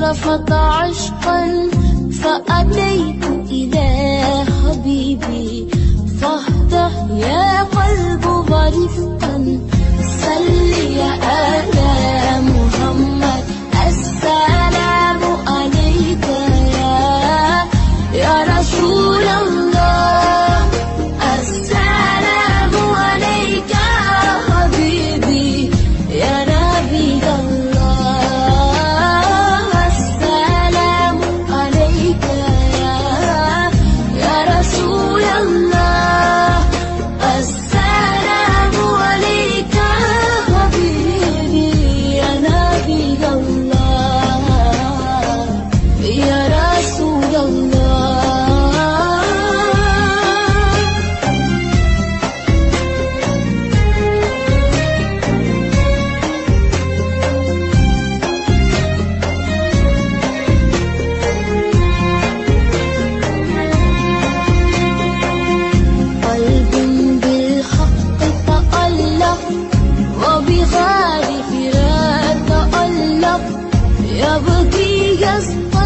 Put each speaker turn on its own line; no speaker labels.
رفض عشقا فأتيت إلى حبيبي فاهدأ يا قلب ورفقا صل يا آل محمد السلام عليك يا رسول الله السلام عليك يا حبيبي يا نبي الله السلام عليك يا رسول الله السلام عليك يا حبيبي يا نبي الله يا رسول الله. قلب بالحق تألق وبغار فراق تألق يبكي يسقى